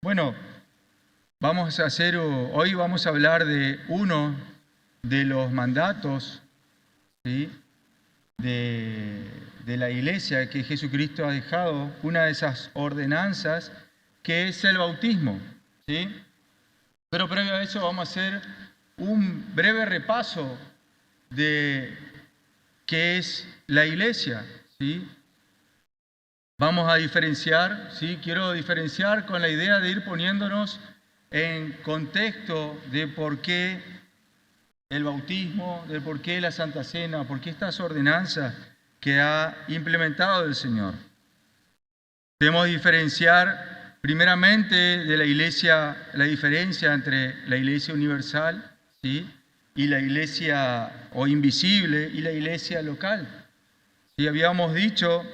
Bueno, hoy vamos a hablar de uno de los mandatos, ¿sí?, de la Iglesia que Jesucristo ha dejado, una de esas ordenanzas, que es el bautismo, ¿sí? Pero previo a eso vamos a hacer un breve repaso de qué es la Iglesia, ¿sí? Vamos a diferenciar, ¿sí? Quiero diferenciar con la idea de ir poniéndonos en contexto de por qué el bautismo, de por qué la Santa Cena, por qué estas ordenanzas que ha implementado el Señor. Debemos diferenciar primeramente de la Iglesia, la diferencia entre la Iglesia universal, ¿sí?, y la Iglesia o invisible y la Iglesia local. ¿Sí? Habíamos dicho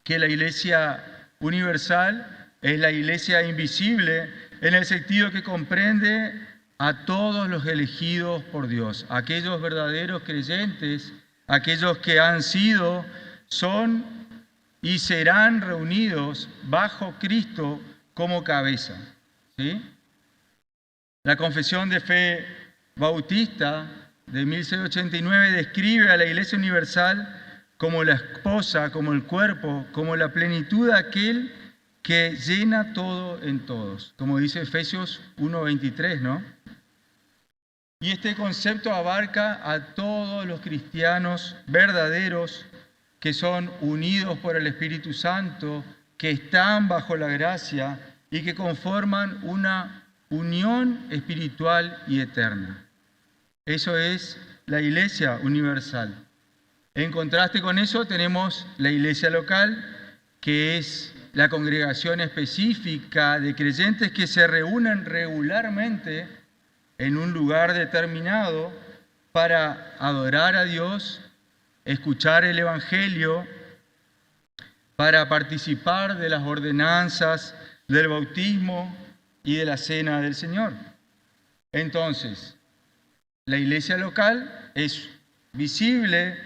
que la Iglesia universal es la Iglesia invisible en el sentido que comprende a todos los elegidos por Dios, aquellos verdaderos creyentes, aquellos que han sido, son y serán reunidos bajo Cristo como cabeza, ¿sí? La Confesión de Fe Bautista de 1689 describe a la Iglesia universal como la esposa, como el cuerpo, como la plenitud de aquel que llena todo en todos, como dice Efesios 1:23, ¿no? Y este concepto abarca a todos los cristianos verdaderos que son unidos por el Espíritu Santo, que están bajo la gracia y que conforman una unión espiritual y eterna. Eso es la Iglesia universal. En contraste con eso tenemos la Iglesia local, que es la congregación específica de creyentes que se reúnen regularmente en un lugar determinado para adorar a Dios, escuchar el Evangelio, para participar de las ordenanzas del bautismo y de la cena del Señor. Entonces, la Iglesia local es visible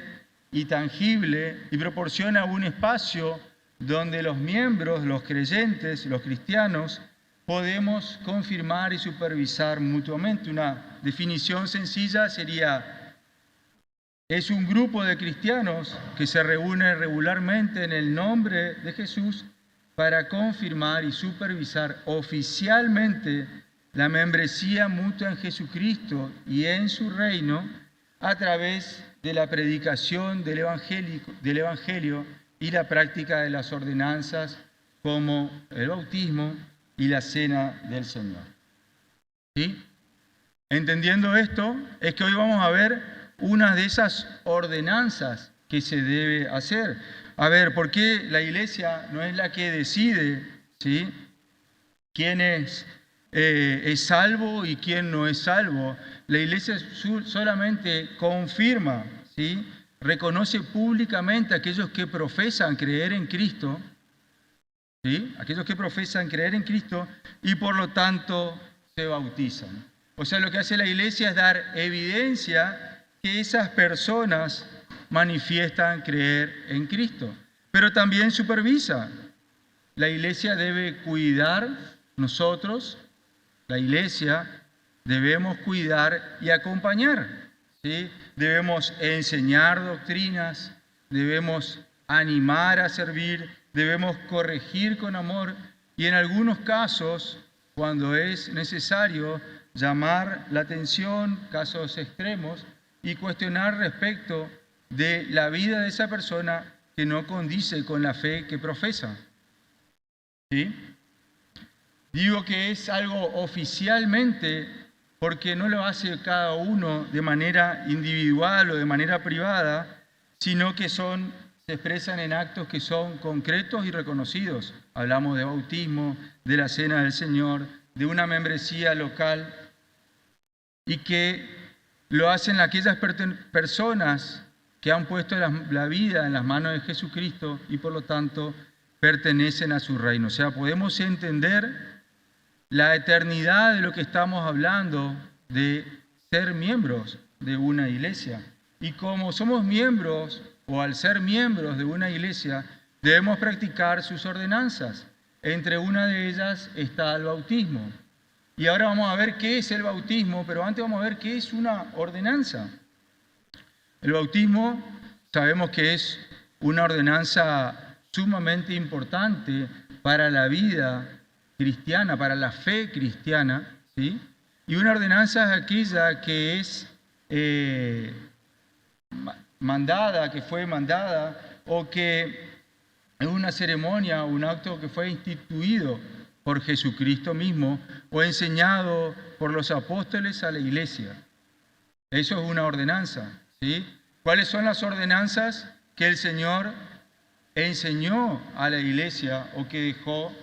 y tangible y proporciona un espacio donde los miembros, los creyentes, los cristianos, podemos confirmar y supervisar mutuamente. Una definición sencilla sería: es un grupo de cristianos que se reúne regularmente en el nombre de Jesús para confirmar y supervisar oficialmente la membresía mutua en Jesucristo y en su reino a través de la predicación del Evangelio y la práctica de las ordenanzas como el bautismo y la cena del Señor. ¿Sí? Entendiendo esto, es que hoy vamos a ver una de esas ordenanzas que se debe hacer. A ver, ¿por qué la Iglesia no es la que decide, ¿sí?, quién es salvo y quién no es salvo? La Iglesia solamente confirma, ¿sí?, reconoce públicamente a aquellos que profesan creer en Cristo, ¿sí?, aquellos que profesan creer en Cristo y por lo tanto se bautizan. O sea, lo que hace la Iglesia es dar evidencia que esas personas manifiestan creer en Cristo, pero también supervisa. La Iglesia debe cuidar, nosotros, la Iglesia, debemos cuidar y acompañar, ¿sí? Debemos enseñar doctrinas, debemos animar a servir, debemos corregir con amor y en algunos casos, cuando es necesario, llamar la atención, casos extremos, y cuestionar respecto de la vida de esa persona que no condice con la fe que profesa. ¿Sí? Digo que es algo oficialmente porque no lo hace cada uno de manera individual o de manera privada, sino que se expresan en actos que son concretos y reconocidos. Hablamos de bautismo, de la cena del Señor, de una membresía local, y que lo hacen aquellas personas que han puesto la vida en las manos de Jesucristo y por lo tanto pertenecen a su reino. O sea, podemos entender la eternidad de lo que estamos hablando, de ser miembros de una iglesia. Y como somos miembros, o al ser miembros de una iglesia, debemos practicar sus ordenanzas. Entre una de ellas está el bautismo. Y ahora vamos a ver qué es el bautismo, pero antes vamos a ver qué es una ordenanza. El bautismo sabemos que es una ordenanza sumamente importante para la vida cristiana, para la fe cristiana, ¿sí? Y una ordenanza es aquella que es mandada, que fue mandada, o que es una ceremonia, un acto que fue instituido por Jesucristo mismo o enseñado por los apóstoles a la iglesia. Eso es una ordenanza, ¿sí? ¿Cuáles son las ordenanzas que el Señor enseñó a la iglesia o que dejó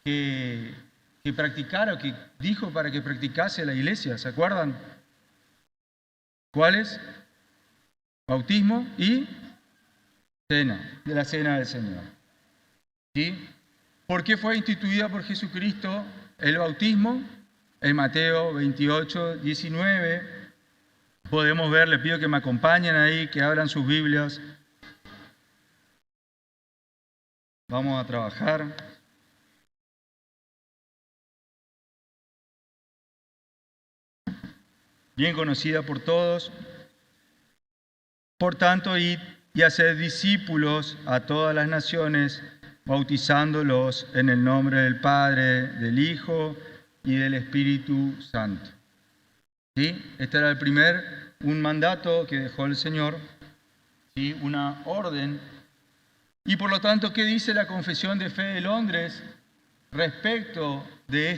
que practicara, o que dijo para que practicase la iglesia? ¿Se acuerdan? ¿Cuáles? Bautismo y cena, de la cena del Señor. ¿Sí? ¿Por qué fue instituida por Jesucristo el bautismo? En Mateo 28, 19 podemos ver, les pido que me acompañen ahí, que abran sus Biblias. Vamos a trabajar. Bien conocida por todos. Por tanto, id y haced discípulos a todas las naciones, bautizándolos en el nombre del Padre, del Hijo y del Espíritu Santo. ¿Sí? Este era un mandato que dejó el Señor, ¿sí? Una orden. Y por lo tanto, ¿qué dice la Confesión de Fe de Londres respecto de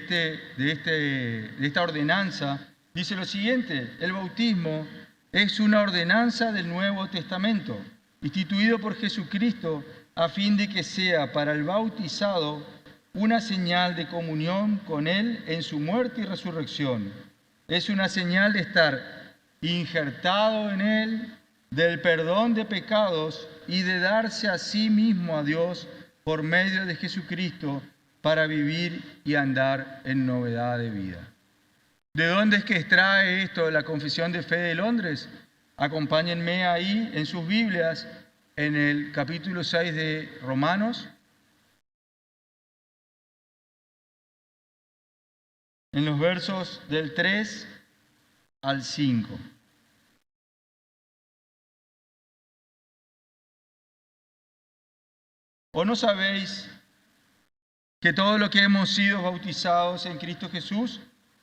esta ordenanza? Dice lo siguiente: el bautismo es una ordenanza del Nuevo Testamento, instituido por Jesucristo a fin de que sea para el bautizado una señal de comunión con Él en su muerte y resurrección. Es una señal de estar injertado en Él, del perdón de pecados y de darse a sí mismo a Dios por medio de Jesucristo para vivir y andar en novedad de vida. ¿De dónde es que extrae esto la Confesión de Fe de Londres? Acompáñenme ahí en sus Biblias, en el capítulo 6 de Romanos, en los versos del 3 al 5. ¿O no sabéis que todos los que hemos sido bautizados en Cristo Jesús,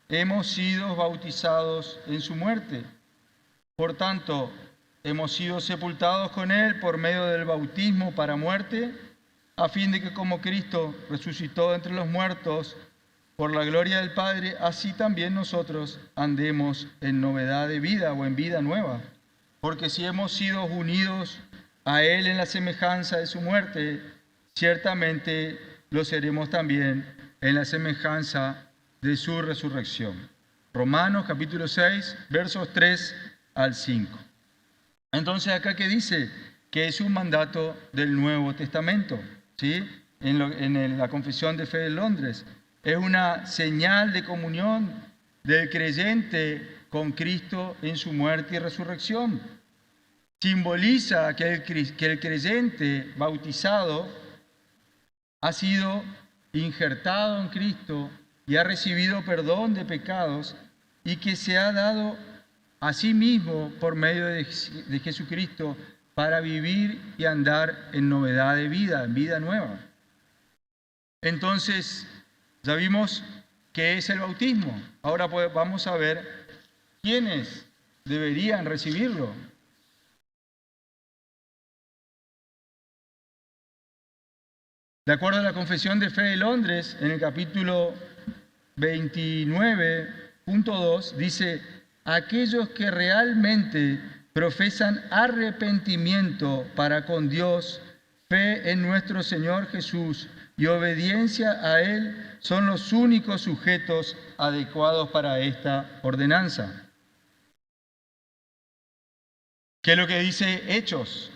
hemos sido bautizados en su muerte? Por tanto, hemos sido sepultados con Él por medio del bautismo para muerte, a fin de que como Cristo resucitó entre los muertos por la gloria del Padre, así también nosotros andemos en novedad de vida o en vida nueva. Porque si hemos sido unidos a Él en la semejanza de su muerte, ciertamente lo seremos también en la semejanza de su resurrección. Romanos capítulo 6, versos 3 al 5. Entonces acá que dice que es un mandato del Nuevo Testamento, ¿sí? En la Confesión de Fe de Londres. Es una señal de comunión del creyente con Cristo en su muerte y resurrección. Simboliza que el creyente bautizado ha sido injertado en Cristo y ha recibido perdón de pecados y que se ha dado a sí mismo por medio de Jesucristo para vivir y andar en novedad de vida, en vida nueva. Entonces, ya vimos qué es el bautismo. Ahora vamos a ver quiénes deberían recibirlo. De acuerdo a la Confesión de Fe de Londres, en el capítulo 29.2, dice: aquellos que realmente profesan arrepentimiento para con Dios, fe en nuestro Señor Jesús y obediencia a Él son los únicos sujetos adecuados para esta ordenanza. ¿Qué es lo que dice Hechos?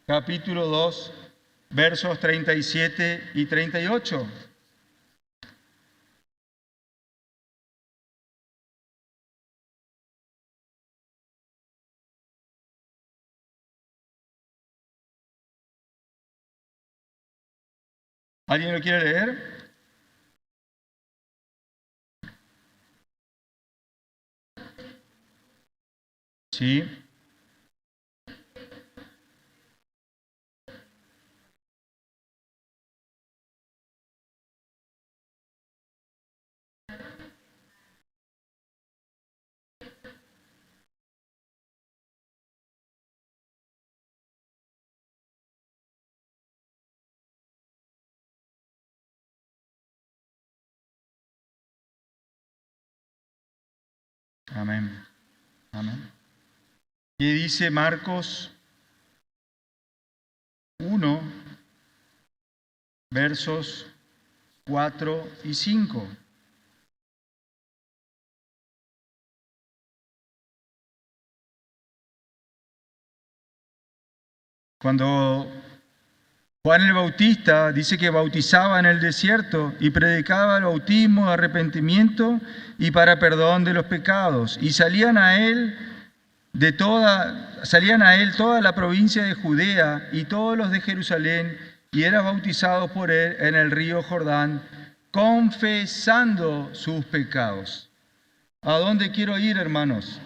Capítulo 2, versos 37 y 38. ¿Alguien lo quiere leer? Sí. Amén. Amén. Y dice Marcos 1, versos 4 y 5. Cuando Juan el Bautista dice que bautizaba en el desierto y predicaba el bautismo de arrepentimiento y para perdón de los pecados. Y salían a él toda la provincia de Judea y todos los de Jerusalén, y era bautizado por él en el río Jordán, confesando sus pecados. ¿A dónde quiero ir, hermanos?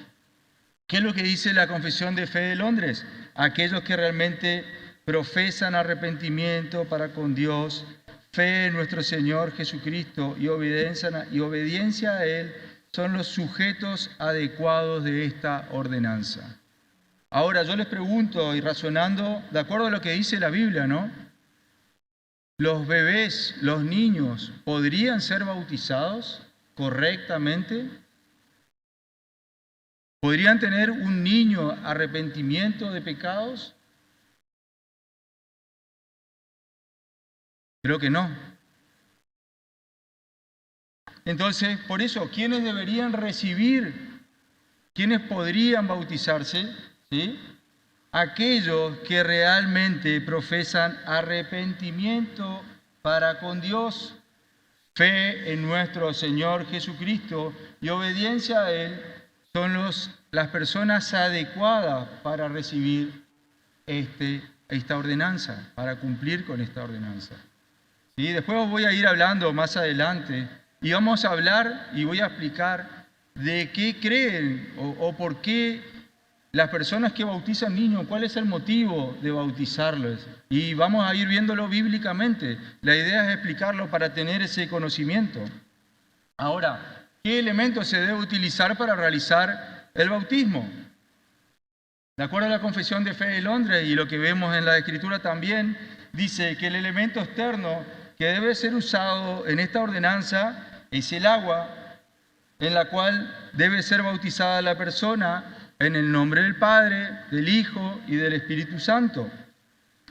¿Qué es lo que dice la Confesión de Fe de Londres? Aquellos que realmente profesan arrepentimiento para con Dios, fe en nuestro Señor Jesucristo y obediencia a Él, son los sujetos adecuados de esta ordenanza. Ahora yo les pregunto, y razonando de acuerdo a lo que dice la Biblia, ¿no? ¿Los bebés, los niños, podrían ser bautizados correctamente? ¿Podrían tener un niño arrepentimiento de pecados? Creo que no. Entonces, por eso, ¿quiénes deberían recibir? ¿Quiénes podrían bautizarse? ¿Sí? Aquellos que realmente profesan arrepentimiento para con Dios, fe en nuestro Señor Jesucristo y obediencia a Él, son las personas adecuadas para recibir esta ordenanza, para cumplir con esta ordenanza. ¿Sí? Después os voy a ir hablando más adelante y vamos a hablar y voy a explicar de qué creen o por qué las personas que bautizan niños, cuál es el motivo de bautizarlos. Y vamos a ir viéndolo bíblicamente. La idea es explicarlo para tener ese conocimiento. Ahora, ¿qué elementos se debe utilizar para realizar el bautismo? De acuerdo a la Confesión de Fe de Londres y lo que vemos en la Escritura también, dice que el elemento externo que debe ser usado en esta ordenanza es el agua, en la cual debe ser bautizada la persona en el nombre del Padre, del Hijo y del Espíritu Santo.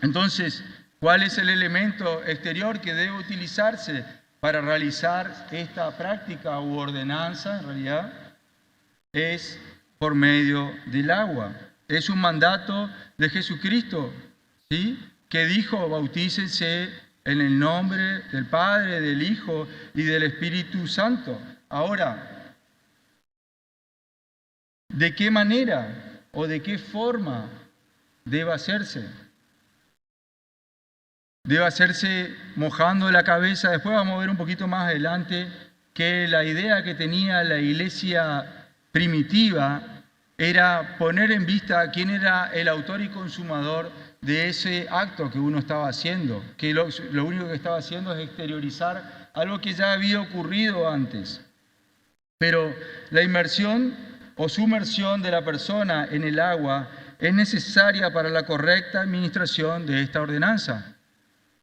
Entonces, ¿cuál es el elemento exterior que debe utilizarse para realizar esta práctica u ordenanza? En realidad, es por medio del agua. Es un mandato de Jesucristo, ¿sí? Que dijo, bautícense en el nombre del Padre, del Hijo y del Espíritu Santo. Ahora, ¿de qué manera o de qué forma debe hacerse? Debe hacerse mojando la cabeza. Después vamos a ver un poquito más adelante que la idea que tenía la iglesia primitiva era poner en vista quién era el autor y consumador de ese acto que uno estaba haciendo, que lo único que estaba haciendo es exteriorizar algo que ya había ocurrido antes. Pero la inmersión o sumersión de la persona en el agua es necesaria para la correcta administración de esta ordenanza.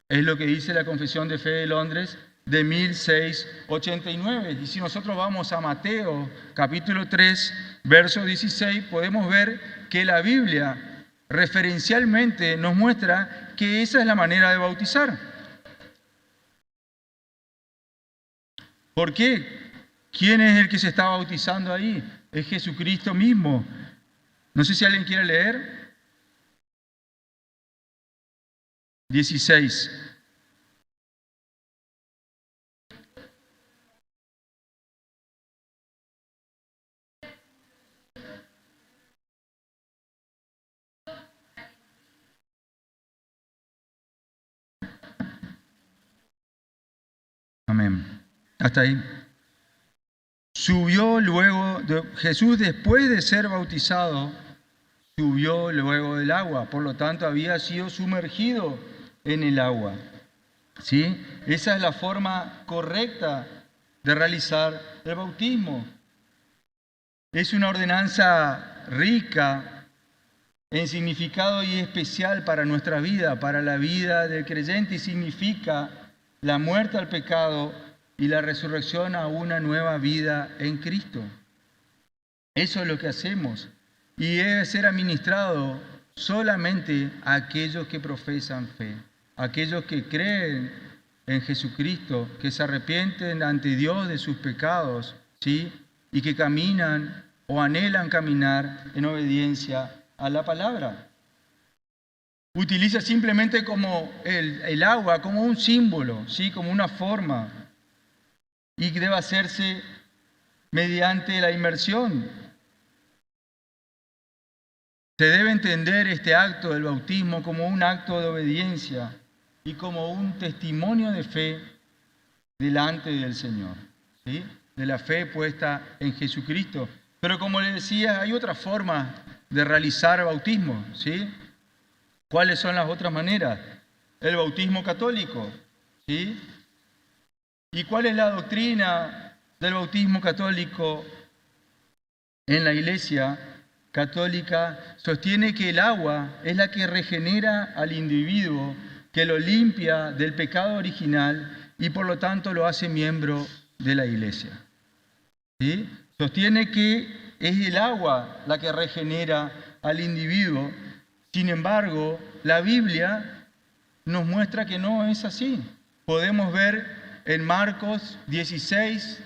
Es lo que dice la Confesión de Fe de Londres de 1689. Y si nosotros vamos a Mateo capítulo 3, verso 16, podemos ver que la Biblia referencialmente nos muestra que esa es la manera de bautizar. ¿Por qué? ¿Quién es el que se está bautizando ahí? Es Jesucristo mismo. No sé si alguien quiere leer. 16. Amén. Hasta ahí. Subió luego, Jesús después de ser bautizado, subió luego del agua. Por lo tanto, había sido sumergido en el agua. ¿Sí? Esa es la forma correcta de realizar el bautismo. Es una ordenanza rica en significado y especial para nuestra vida, para la vida del creyente, y significa la muerte al pecado y la resurrección a una nueva vida en Cristo. Eso es lo que hacemos y debe ser administrado solamente a aquellos que profesan fe, aquellos que creen en Jesucristo, que se arrepienten ante Dios de sus pecados, ¿sí? Y que caminan o anhelan caminar en obediencia a la palabra. Utiliza simplemente como el agua, como un símbolo, ¿sí? Como una forma, y que debe hacerse mediante la inmersión. Se debe entender este acto del bautismo como un acto de obediencia y como un testimonio de fe delante del Señor, ¿sí? De la fe puesta en Jesucristo. Pero como les decía, hay otras formas de realizar bautismo, ¿sí? ¿Cuáles son las otras maneras? El bautismo católico, ¿sí? ¿Y cuál es la doctrina del bautismo católico en la Iglesia católica? Sostiene que el agua es la que regenera al individuo, que lo limpia del pecado original y por lo tanto lo hace miembro de la Iglesia. ¿Sí? Sostiene que es el agua la que regenera al individuo. Sin embargo, la Biblia nos muestra que no es así. Podemos ver en Marcos 16.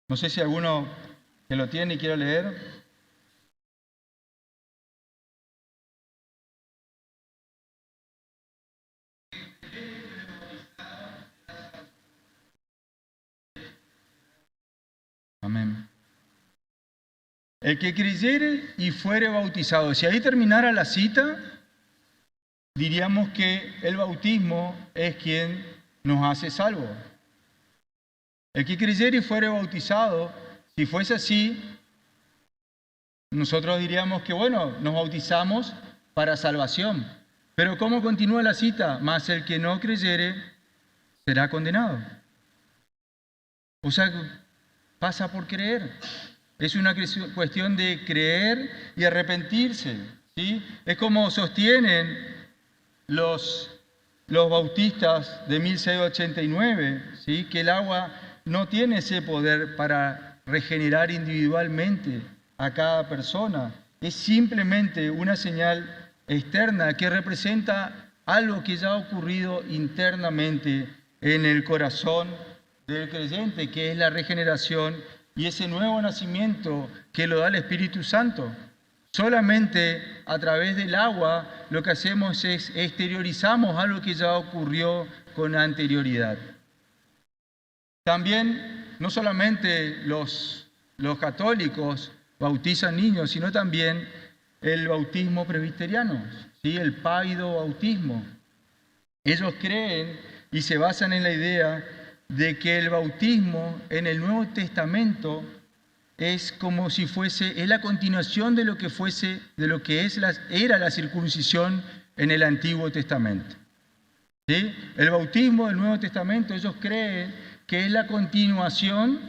No sé si alguno que lo tiene y quiere leer. Amén. El que creyere y fuere bautizado. Si ahí terminara la cita, diríamos que el bautismo es quien nos hace salvos. El que creyere y fuere bautizado, si fuese así, nosotros diríamos que, bueno, nos bautizamos para salvación. Pero ¿cómo continúa la cita? Mas el que no creyere será condenado. O sea, pasa por creer. Es una cuestión de creer y arrepentirse, ¿sí? Es como sostienen los bautistas de 1689, ¿sí? Que el agua no tiene ese poder para regenerar individualmente a cada persona. Es simplemente una señal externa que representa algo que ya ha ocurrido internamente en el corazón del creyente, que es la regeneración y ese nuevo nacimiento que lo da el Espíritu Santo. Solamente a través del agua lo que hacemos es exteriorizamos algo que ya ocurrió con anterioridad. También, no solamente los católicos bautizan niños, sino también el bautismo presbiteriano, ¿sí? El paido bautismo. Ellos creen y se basan en la idea de que el bautismo en el Nuevo Testamento es como si fuese, es la continuación de lo que fuese, de lo que era la circuncisión en el Antiguo Testamento. ¿Sí? El bautismo del Nuevo Testamento, ellos creen que es la continuación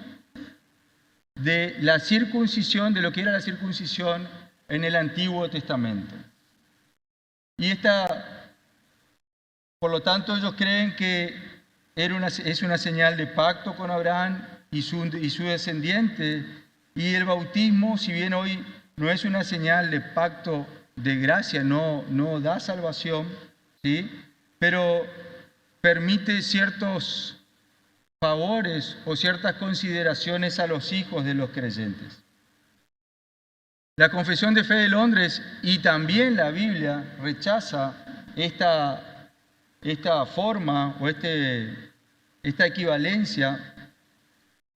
de la circuncisión, de lo que era la circuncisión en el Antiguo Testamento. Y por lo tanto, ellos creen que es una señal de pacto con Abraham y su descendiente. Y el bautismo, si bien hoy no es una señal de pacto de gracia, no da salvación, ¿sí? Pero permite ciertos favores o ciertas consideraciones a los hijos de los creyentes. La Confesión de Fe de Londres y también la Biblia rechaza esta forma o esta equivalencia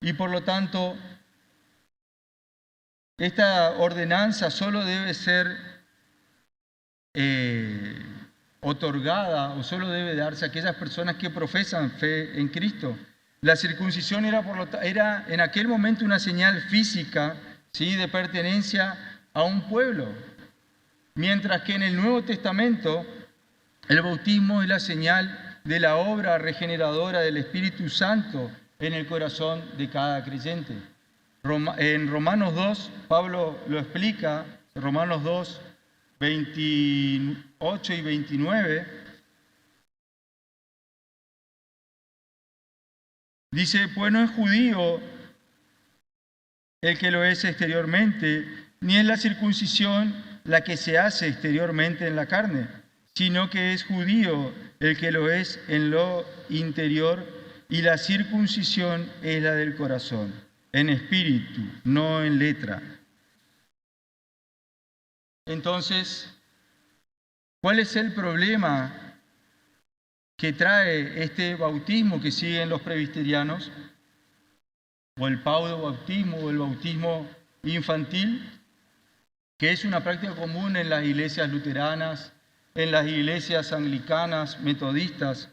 y por lo tanto esta ordenanza solo debe ser otorgada o solo debe darse a aquellas personas que profesan fe en Cristo. La circuncisión era en aquel momento una señal física, ¿sí?, de pertenencia a un pueblo, mientras que en el Nuevo Testamento el bautismo es la señal de la obra regeneradora del Espíritu Santo en el corazón de cada creyente. En Romanos 2, Pablo lo explica, Romanos 2, 28 y 29, dice, pues no es judío el que lo es exteriormente, ni es la circuncisión la que se hace exteriormente en la carne, sino que es judío el que lo es en lo interior, y la circuncisión es la del corazón, en espíritu, no en letra. Entonces, ¿cuál es el problema que trae este bautismo que siguen los presbiterianos? O el paudobautismo o el bautismo infantil, que es una práctica común en las iglesias luteranas, en las iglesias anglicanas, metodistas.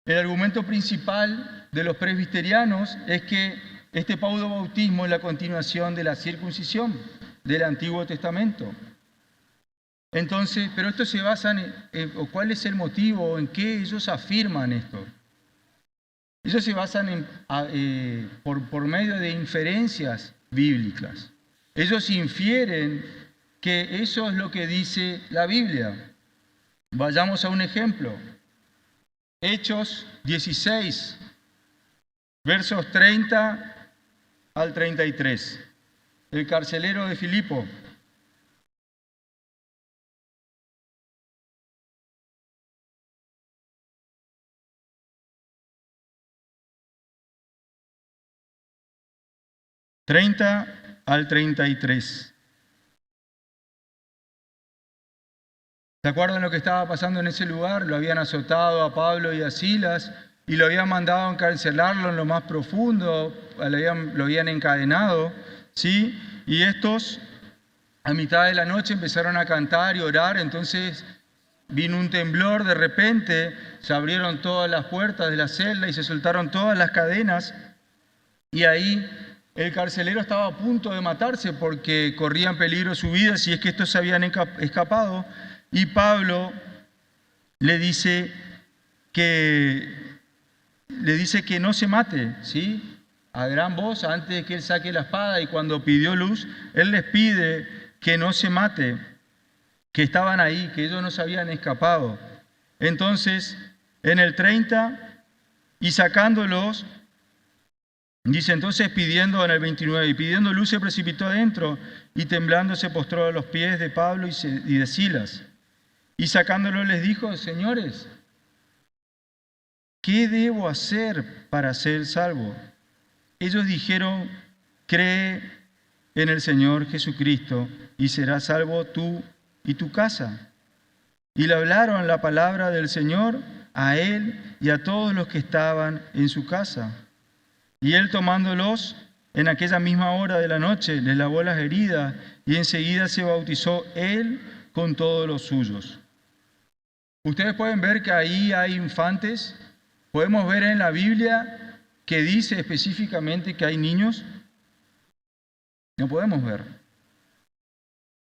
El argumento principal de los presbiterianos es que este paudobautismo es la continuación de la circuncisión del Antiguo Testamento. Entonces, pero esto se basa o ¿cuál es el motivo? ¿En qué ellos afirman esto? Ellos se basan por medio de inferencias bíblicas. Ellos infieren que eso es lo que dice la Biblia. Vayamos a un ejemplo. Hechos 16, versos 30 al 33. El carcelero de Filipo. ...30 al 33. ¿Se acuerdan lo que estaba pasando en ese lugar? Lo habían azotado a Pablo y a Silas y lo habían mandado a encarcelarlo en lo más profundo, lo habían encadenado, ¿sí? Y estos, a mitad de la noche, empezaron a cantar y orar. Entonces vino un temblor de repente, se abrieron todas las puertas de la celda y se soltaron todas las cadenas, y ahí el carcelero estaba a punto de matarse porque corría en peligro su vida si es que estos se habían escapado. Y Pablo le dice que no se mate, ¿sí?, a gran voz antes de que él saque la espada. Y cuando pidió luz, él les pide que no se mate, que estaban ahí, que ellos no se habían escapado. Entonces, en el 30, y sacándolos, dice, entonces pidiendo, en el 29, y pidiendo luz se precipitó adentro, y temblando se postró a los pies de Pablo y de Silas. Y sacándolos les dijo, señores, ¿qué debo hacer para ser salvo? Ellos dijeron, cree en el Señor Jesucristo y serás salvo tú y tu casa. Y le hablaron la palabra del Señor a él y a todos los que estaban en su casa. Y él, tomándolos en aquella misma hora de la noche, les lavó las heridas y enseguida se bautizó él con todos los suyos. Ustedes pueden ver que ahí hay infantes. Podemos ver en la Biblia que dice específicamente que hay niños. No podemos ver.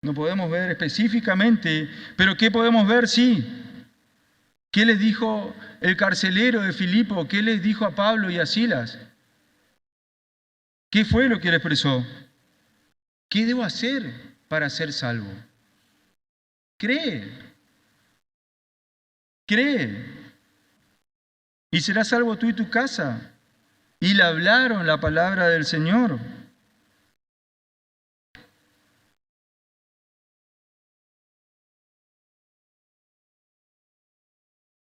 No podemos ver específicamente, pero ¿qué podemos ver? Sí. ¿Qué les dijo el carcelero de Filipo? ¿Qué les dijo a Pablo y a Silas? ¿Qué fue lo que le expresó? ¿Qué debo hacer para ser salvo? Cree. Cree. Y serás salvo tú y tu casa. Y le hablaron la palabra del Señor.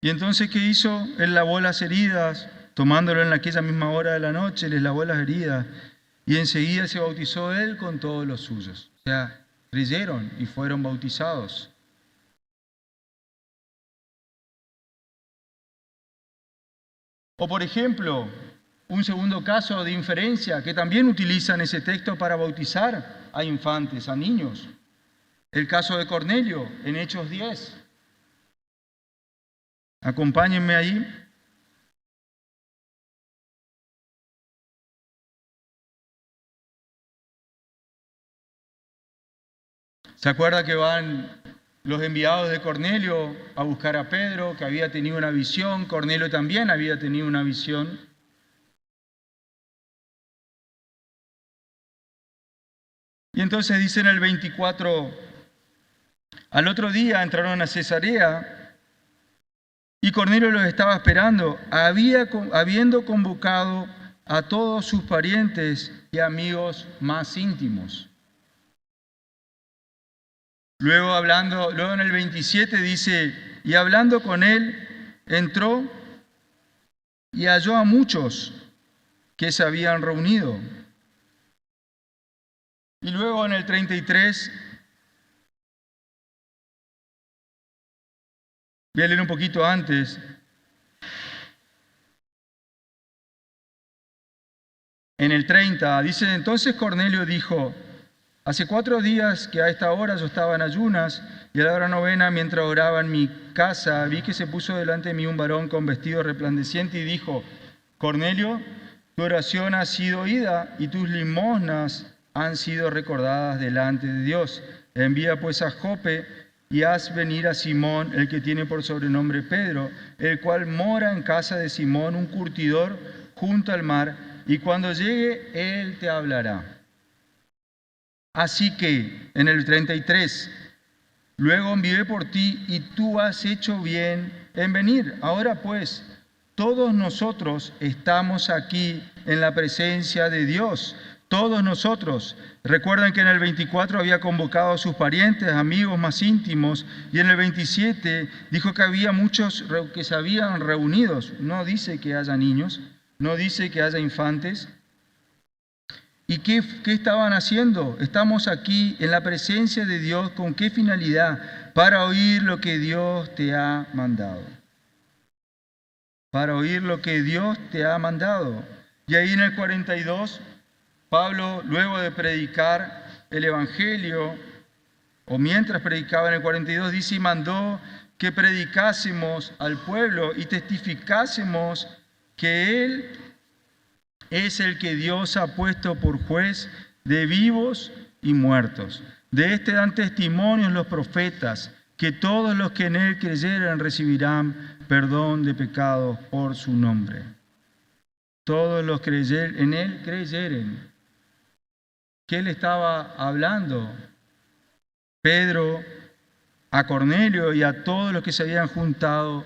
Y entonces, ¿qué hizo? Él lavó las heridas, tomándolo en aquella misma hora de la noche, les lavó las heridas. Y enseguida se bautizó él con todos los suyos. O sea, creyeron y fueron bautizados. O por ejemplo, un segundo caso de inferencia que también utilizan ese texto para bautizar a infantes, a niños. el caso de Cornelio en Hechos 10. Acompáñenme ahí. ¿Se acuerda que van los enviados de Cornelio a buscar a Pedro, que había tenido una visión? Cornelio también había tenido una visión. Y entonces dice en el 24, al otro día entraron a Cesarea y Cornelio los estaba esperando, habiendo convocado a todos sus parientes y amigos más íntimos. Luego en el 27 dice, y hablando con él, entró y halló a muchos que se habían reunido. Y luego en el 33, voy a leer un poquito antes. En el 30 dice, entonces Cornelio dijo, hace 4 días que a esta hora yo estaba en ayunas y a la hora novena, mientras oraba en mi casa, vi que se puso delante de mí un varón con vestido resplandeciente y dijo, Cornelio, tu oración ha sido oída y tus limosnas han sido recordadas delante de Dios. Envía pues a Jope y haz venir a Simón, el que tiene por sobrenombre Pedro, el cual mora en casa de Simón, un curtidor junto al mar, y cuando llegue él te hablará. Así que, en el 33, luego envié por ti y tú has hecho bien en venir. Ahora pues, todos nosotros estamos aquí en la presencia de Dios. Todos nosotros. Recuerdan que en el 24 había convocado a sus parientes, amigos más íntimos, y en el 27 dijo que había muchos que se habían reunido. No dice que haya niños, no dice que haya infantes. ¿Y qué estaban haciendo? Estamos aquí en la presencia de Dios. ¿Con qué finalidad? Para oír lo que Dios te ha mandado. Para oír lo que Dios te ha mandado. Y ahí en el 42, Pablo, luego de predicar el Evangelio, o mientras predicaba en el 42, dice, y mandó que predicásemos al pueblo y testificásemos que Él es el que Dios ha puesto por juez de vivos y muertos. De este dan testimonios los profetas, que todos los que en Él creyeren recibirán perdón de pecados por su nombre. Todos los que en Él creyeren. ¿Qué le estaba hablando Pedro a Cornelio y a todos los que se habían juntado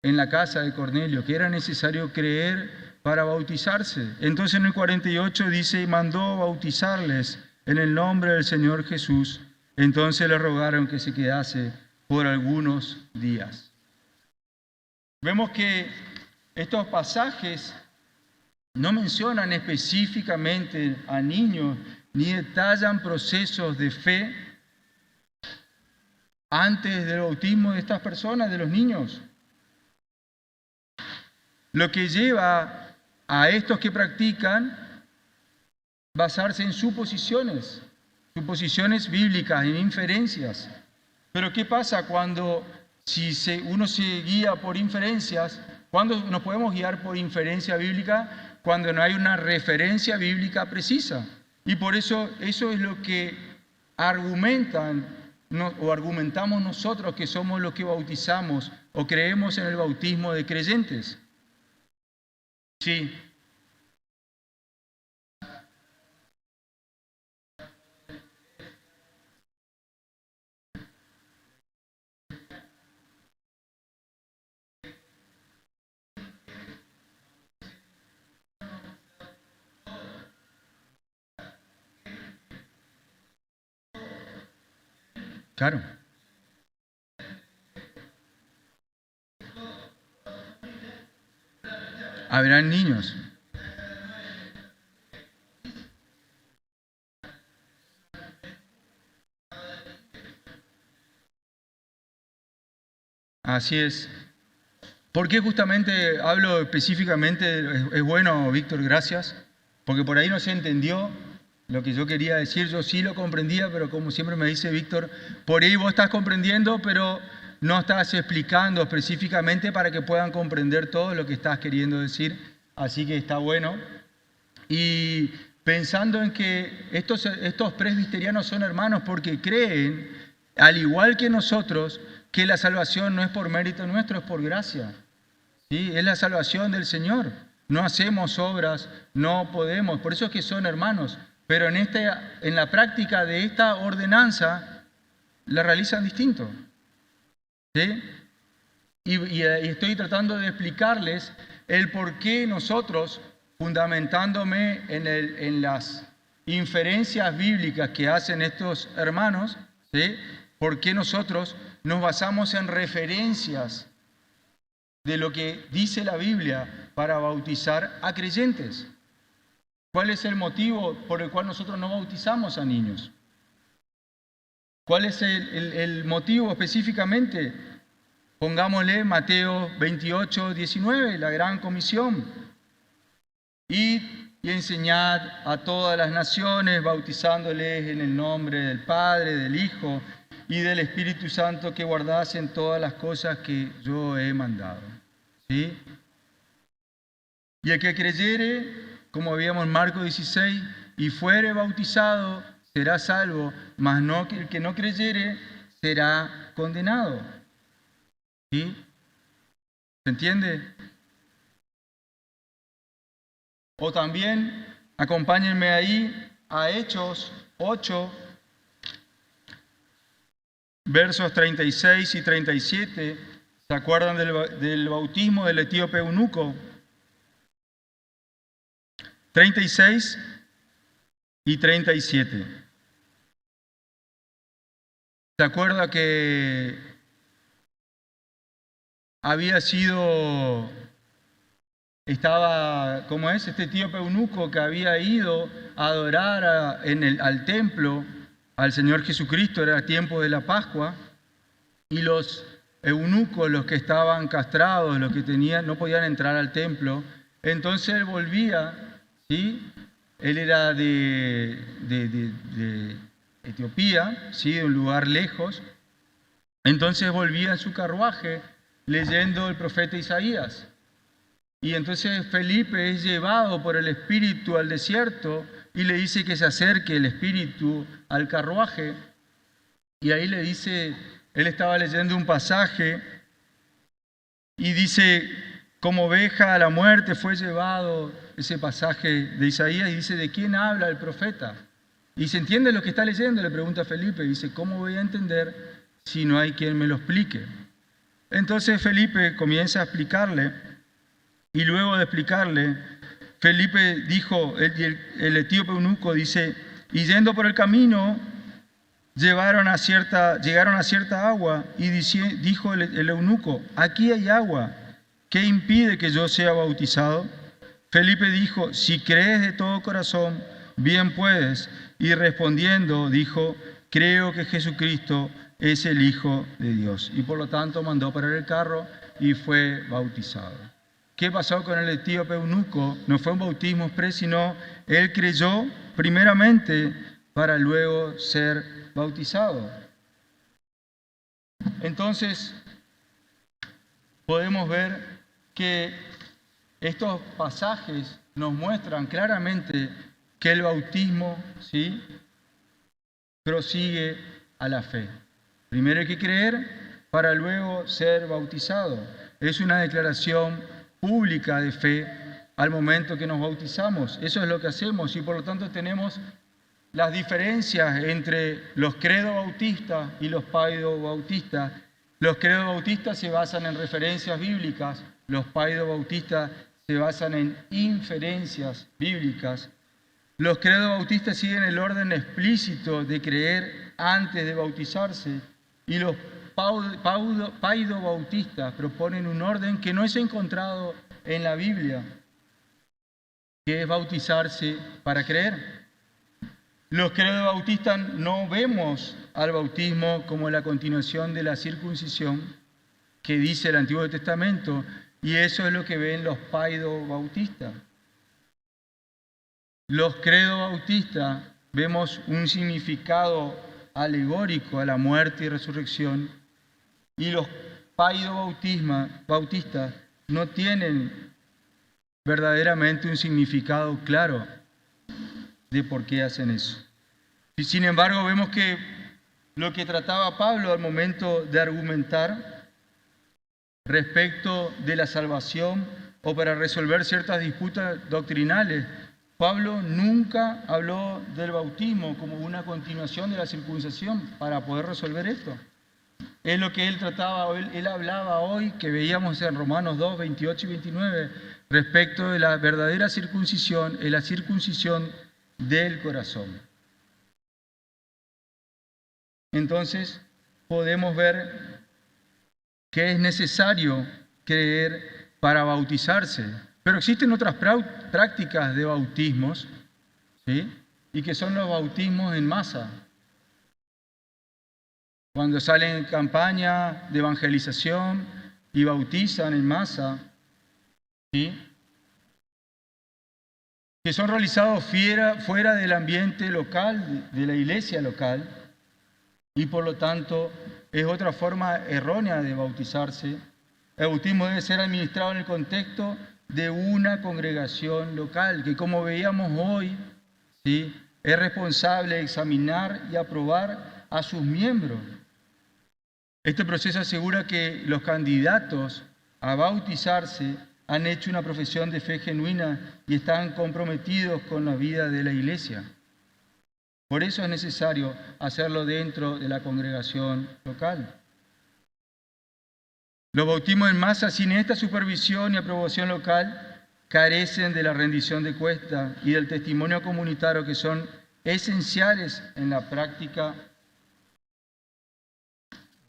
en la casa de Cornelio? Que era necesario creer para bautizarse. Entonces en el 48 dice, y mandó bautizarles en el nombre del Señor Jesús. Entonces le rogaron que se quedase por algunos días. Vemos que estos pasajes no mencionan específicamente a niños, ni detallan procesos de fe antes del bautismo de estas personas, de los niños. Lo que lleva a estos que practican basarse en suposiciones bíblicas, en inferencias. Pero ¿qué pasa cuando uno se guía por inferencias? ¿Cuándo nos podemos guiar por inferencia bíblica? Cuando no hay una referencia bíblica precisa. Y por eso es lo que argumentamos nosotros que somos los que bautizamos o creemos en el bautismo de creyentes. Sí. Claro. Habrán niños. Así es. ¿Por qué justamente hablo específicamente? Es bueno, Víctor, gracias, porque por ahí no se entendió lo que yo quería decir. Yo sí lo comprendía, pero como siempre me dice Víctor, por ahí vos estás comprendiendo, pero no estás explicando específicamente para que puedan comprender todo lo que estás queriendo decir. Así que está bueno. Y pensando en que estos presbiterianos son hermanos porque creen, al igual que nosotros, que la salvación no es por mérito nuestro, es por gracia. ¿Sí? Es la salvación del Señor. No hacemos obras, no podemos. Por eso es que son hermanos. Pero en la práctica de esta ordenanza, la realizan distinto. ¿Sí? Y estoy tratando de explicarles el por qué nosotros, fundamentándome en las inferencias bíblicas que hacen estos hermanos, ¿sí? Por qué nosotros nos basamos en referencias de lo que dice la Biblia para bautizar a creyentes. ¿Cuál es el motivo por el cual nosotros no bautizamos a niños? ¿Cuál es el motivo específicamente? Pongámosle Mateo 28, 19, la gran comisión. Id y enseñad a todas las naciones, bautizándoles en el nombre del Padre, del Hijo y del Espíritu Santo, que guardasen todas las cosas que yo he mandado. ¿Sí? Y el que creyere, como habíamos en Marcos 16, y fuere bautizado, será salvo, mas no, el que no creyere será condenado. ¿Sí? ¿Se entiende? O también, acompáñenme ahí a Hechos 8, versos 36 y 37. ¿Se acuerdan del bautismo del etíope eunuco? 36 y 37. ¿Se acuerda que ¿cómo es? Este etíope eunuco que había ido a adorar al templo al Señor Jesucristo, era tiempo de la Pascua, y los eunucos, los que estaban castrados, los que no podían entrar al templo. Entonces él volvía, ¿sí? Él era de Etiopía, ¿sí? De un lugar lejos. Entonces volvía en su carruaje leyendo el profeta Isaías. Y entonces Felipe es llevado por el Espíritu al desierto y le dice que se acerque el Espíritu al carruaje. Y ahí le dice, él estaba leyendo un pasaje y dice, como oveja a la muerte fue llevado, ese pasaje de Isaías, y dice, ¿de quién habla el profeta? Y se entiende lo que está leyendo, le pregunta a Felipe, y dice, ¿cómo voy a entender si no hay quien me lo explique? Entonces Felipe comienza a explicarle, y luego de explicarle, Felipe dijo, el etíope eunuco dice, y yendo por el camino, llegaron a cierta agua, y dijo el eunuco, aquí hay agua, ¿qué impide que yo sea bautizado? Felipe dijo, si crees de todo corazón, bien puedes. Y respondiendo dijo, creo que Jesucristo es el Hijo de Dios. Y por lo tanto mandó parar el carro y fue bautizado. ¿Qué pasó con el etíope eunuco? No fue un bautismo exprés, sino él creyó primeramente para luego ser bautizado. Entonces, podemos ver que estos pasajes nos muestran claramente que el bautismo, ¿sí?, prosigue a la fe. Primero hay que creer para luego ser bautizado. Es una declaración pública de fe al momento que nos bautizamos. Eso es lo que hacemos y por lo tanto tenemos las diferencias entre los credos bautistas y los paido bautistas. Los credos bautistas se basan en referencias bíblicas, los paido bautistas se basan en inferencias bíblicas. Los credos bautistas siguen el orden explícito de creer antes de bautizarse y los paido bautistas proponen un orden que no es encontrado en la Biblia, que es bautizarse para creer. Los credos bautistas no vemos al bautismo como la continuación de la circuncisión que dice el Antiguo Testamento, y eso es lo que ven los paido bautistas. Los credos bautistas vemos un significado alegórico a la muerte y resurrección, y los bautistas no tienen verdaderamente un significado claro de por qué hacen eso. Y sin embargo, vemos que lo que trataba Pablo al momento de argumentar respecto de la salvación o para resolver ciertas disputas doctrinales, Pablo nunca habló del bautismo como una continuación de la circuncisión para poder resolver esto. Es lo que él trataba, él hablaba hoy, que veíamos en Romanos 2, 28 y 29, respecto de la verdadera circuncisión, es la circuncisión del corazón. Entonces, podemos ver que es necesario creer para bautizarse. Pero existen otras prácticas de bautismos, ¿sí? Y que son los bautismos en masa. Cuando salen en campaña de evangelización y bautizan en masa, ¿sí? Que son realizados fuera del ambiente local, de la iglesia local, y por lo tanto es otra forma errónea de bautizarse. El bautismo debe ser administrado en el contexto de una congregación local, que como veíamos hoy, ¿sí? Es responsable de examinar y aprobar a sus miembros. Este proceso asegura que los candidatos a bautizarse han hecho una profesión de fe genuina y están comprometidos con la vida de la iglesia. Por eso es necesario hacerlo dentro de la congregación local. Los bautismos en masa sin esta supervisión y aprobación local carecen de la rendición de cuentas y del testimonio comunitario, que son esenciales en la práctica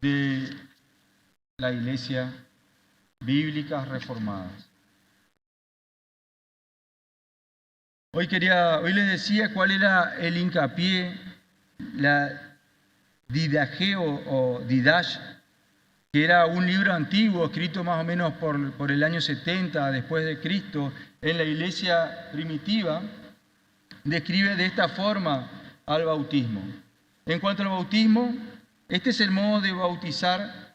de la iglesia bíblicas reformadas. Hoy les decía cuál era el hincapié, la didageo o didash, que era un libro antiguo escrito más o menos por el año 70 después de Cristo en la iglesia primitiva, describe de esta forma al bautismo. En cuanto al bautismo, este es el modo de bautizar.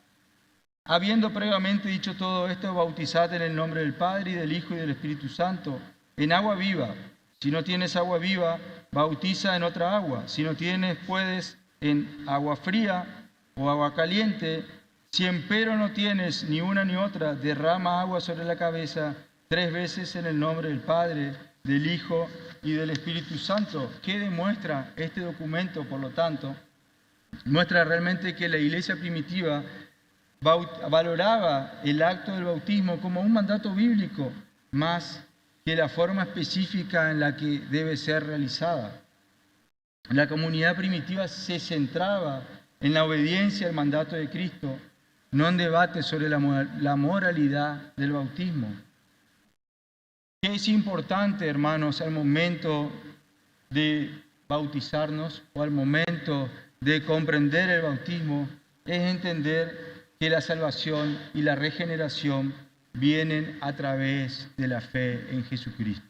Habiendo previamente dicho todo esto, bautizad en el nombre del Padre y del Hijo y del Espíritu Santo, en agua viva. Si no tienes agua viva, bautiza en otra agua. Si no tienes, puedes en agua fría o agua caliente. Si empero no tienes ni una ni otra, derrama agua sobre la cabeza 3 veces en el nombre del Padre, del Hijo y del Espíritu Santo. ¿Qué demuestra este documento, por lo tanto? Muestra realmente que la iglesia primitiva valoraba el acto del bautismo como un mandato bíblico, más que la forma específica en la que debe ser realizada. La comunidad primitiva se centraba en la obediencia al mandato de Cristo, no en debate sobre la moralidad del bautismo. ¿Qué es importante, hermanos, al momento de bautizarnos o al momento de comprender el bautismo? Es entender que la salvación y la regeneración vienen a través de la fe en Jesucristo,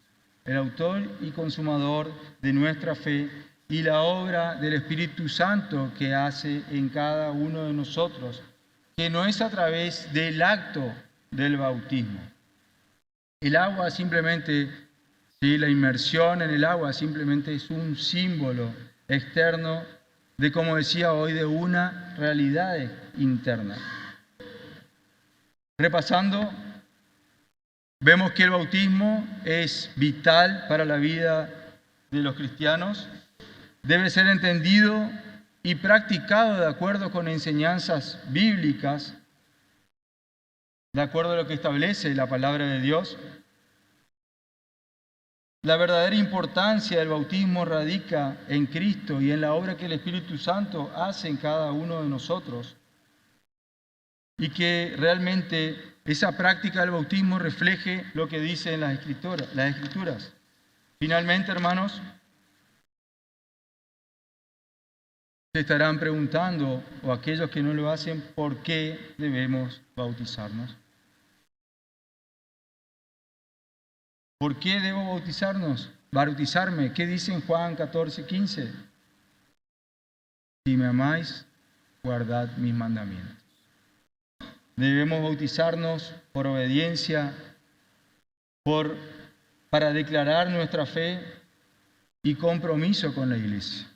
el autor y consumador de nuestra fe, y la obra del Espíritu Santo que hace en cada uno de nosotros, que no es a través del acto del bautismo. El agua simplemente, ¿sí? La inmersión en el agua simplemente es un símbolo externo de, como decía hoy, de una realidad interna. Repasando, vemos que el bautismo es vital para la vida de los cristianos. Debe ser entendido y practicado de acuerdo con enseñanzas bíblicas, de acuerdo a lo que establece la palabra de Dios. La verdadera importancia del bautismo radica en Cristo y en la obra que el Espíritu Santo hace en cada uno de nosotros. Y que realmente esa práctica del bautismo refleje lo que dicen las Escrituras. Finalmente, hermanos, se estarán preguntando, o aquellos que no lo hacen, ¿por qué debemos bautizarnos? ¿Por qué debo bautizarnos? bautizarme. ¿Qué dice en Juan 14:15? Si me amáis, guardad mis mandamientos. Debemos bautizarnos por obediencia, para declarar nuestra fe y compromiso con la iglesia.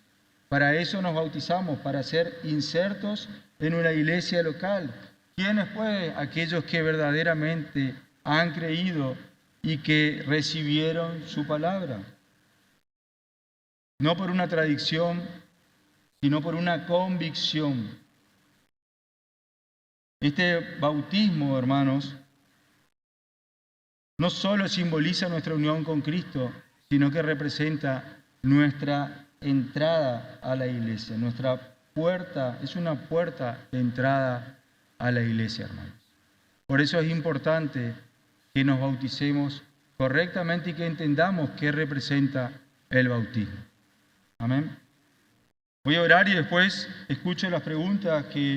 Para eso nos bautizamos, para ser insertos en una iglesia local. ¿Quiénes pues? Aquellos que verdaderamente han creído y que recibieron su palabra. No por una tradición, sino por una convicción. Este bautismo, hermanos, no solo simboliza nuestra unión con Cristo, sino que representa nuestra entrada a la iglesia. Nuestra puerta es una puerta de entrada a la iglesia, hermanos. Por eso es importante que nos bauticemos correctamente y que entendamos qué representa el bautismo. Amén. Voy a orar y después escucho las preguntas que